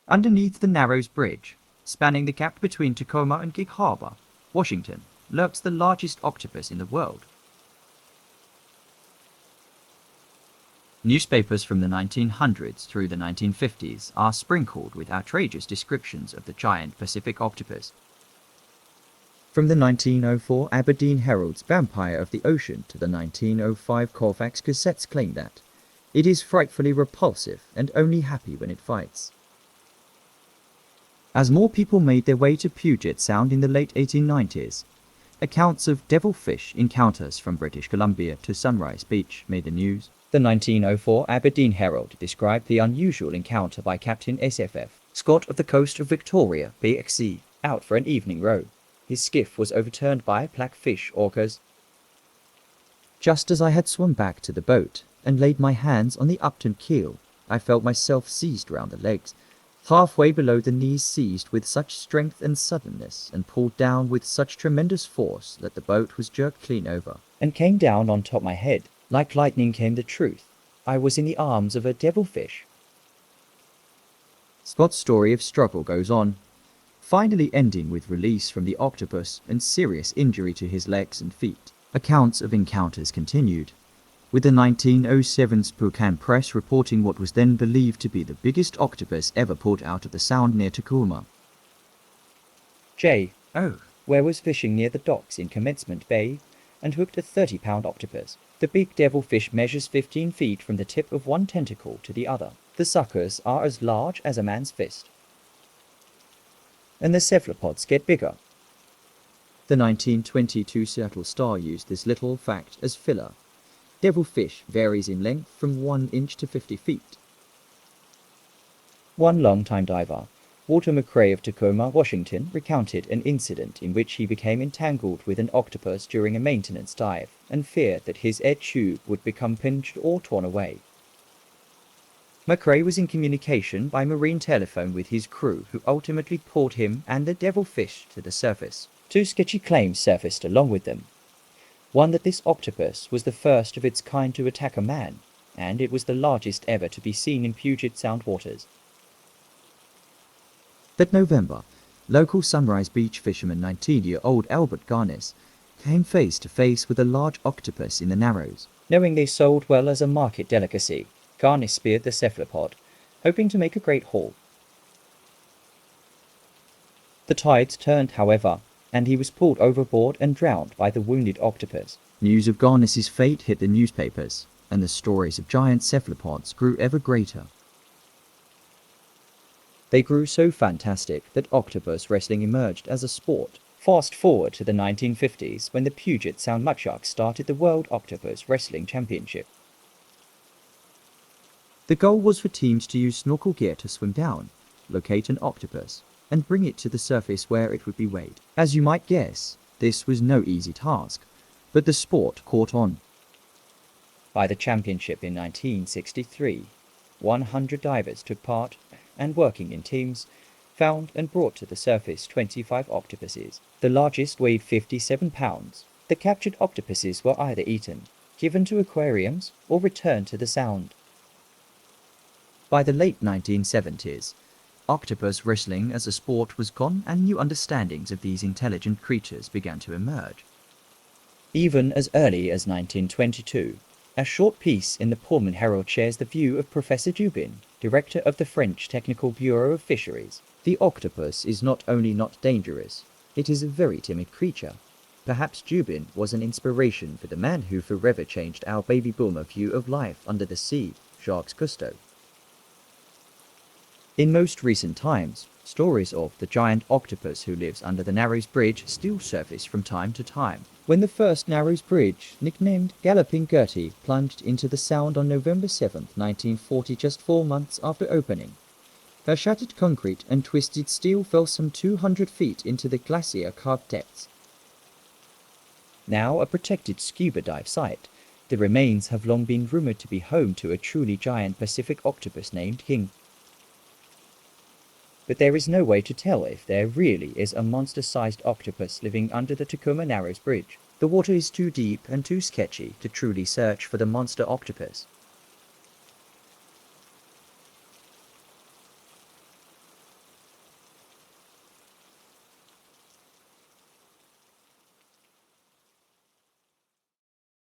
Underneath the Narrows Bridge, spanning the gap between Tacoma and Gig Harbor, Washington, lurks the largest octopus in the world. Newspapers from the 1900s through the 1950s are sprinkled with outrageous descriptions of the giant Pacific octopus. From the 1904 Aberdeen Herald's Vampire of the Ocean to the 1905 Colfax Gazette's claim that it is frightfully repulsive and only happy when it fights. As more people made their way to Puget Sound in the late 1890s, accounts of devilfish encounters from British Columbia to Sunrise Beach made the news. The 1904 Aberdeen Herald described the unusual encounter by Captain S.F.F. Scott of the coast of Victoria, BXC, out for an evening row. His skiff was overturned by blackfish orcas. Just as I had swum back to the boat and laid my hands on the upturned keel, I felt myself seized round the legs, halfway below the knees, seized with such strength and suddenness, and pulled down with such tremendous force that the boat was jerked clean over, and came down on top my head. Like lightning came the truth. I was in the arms of a devilfish. Scott's story of struggle goes on, finally ending with release from the octopus and serious injury to his legs and feet. Accounts of encounters continued, with the 1907 Spokane Press reporting what was then believed to be the biggest octopus ever pulled out of the sound near Tacoma. J. O. Ware was fishing near the docks in Commencement Bay and hooked a 30-pound octopus. The big devilfish measures 15 feet from the tip of one tentacle to the other. The suckers are as large as a man's fist. And the cephalopods get bigger. The 1922 Seattle Star used this little fact as filler. Devilfish varies in length from 1 inch to 50 feet. One long-time diver, Walter McRae of Tacoma, Washington, recounted an incident in which he became entangled with an octopus during a maintenance dive and feared that his air tube would become pinched or torn away. McRae was in communication by marine telephone with his crew, who ultimately pulled him and the devilfish to the surface. 2 sketchy claims surfaced along with them. One that this octopus was the first of its kind to attack a man, and it was the largest ever to be seen in Puget Sound waters. That November, local Sunrise Beach fisherman 19-year-old Albert Garnis came face to face with a large octopus in the Narrows. Knowing they sold well as a market delicacy, Garnis speared the cephalopod, hoping to make a great haul. The tides turned, however, and he was pulled overboard and drowned by the wounded octopus. News of Garnis's fate hit the newspapers, and the stories of giant cephalopods grew ever greater. They grew so fantastic that octopus wrestling emerged as a sport. Fast forward to the 1950s, when the Puget Sound Mudsharks started the World Octopus Wrestling Championship. The goal was for teams to use snorkel gear to swim down, locate an octopus, and bring it to the surface where it would be weighed. As you might guess, this was no easy task, but the sport caught on. By the championship in 1963, 100 divers took part, and working in teams, found and brought to the surface 25 octopuses. The largest weighed 57 pounds. The captured octopuses were either eaten, given to aquariums, or returned to the sound. By the late 1970s, octopus wrestling as a sport was gone, and new understandings of these intelligent creatures began to emerge. Even as early as 1922, a short piece in the Pullman Herald shares the view of Professor Dubin, director of the French Technical Bureau of Fisheries. The octopus is not only not dangerous, it is a very timid creature. Perhaps Dubin was an inspiration for the man who forever changed our baby boomer view of life under the sea, Jacques Cousteau. In most recent times, stories of the giant octopus who lives under the Narrows Bridge still surface from time to time. When the first Narrows Bridge, nicknamed Galloping Gertie, plunged into the Sound on November 7, 1940, just 4 months after opening, her shattered concrete and twisted steel fell some 200 feet into the glacier-carved depths. Now a protected scuba dive site, the remains have long been rumored to be home to a truly giant Pacific octopus named King. But there is no way to tell if there really is a monster-sized octopus living under the Tacoma Narrows Bridge. The water is too deep and too sketchy to truly search for the monster octopus.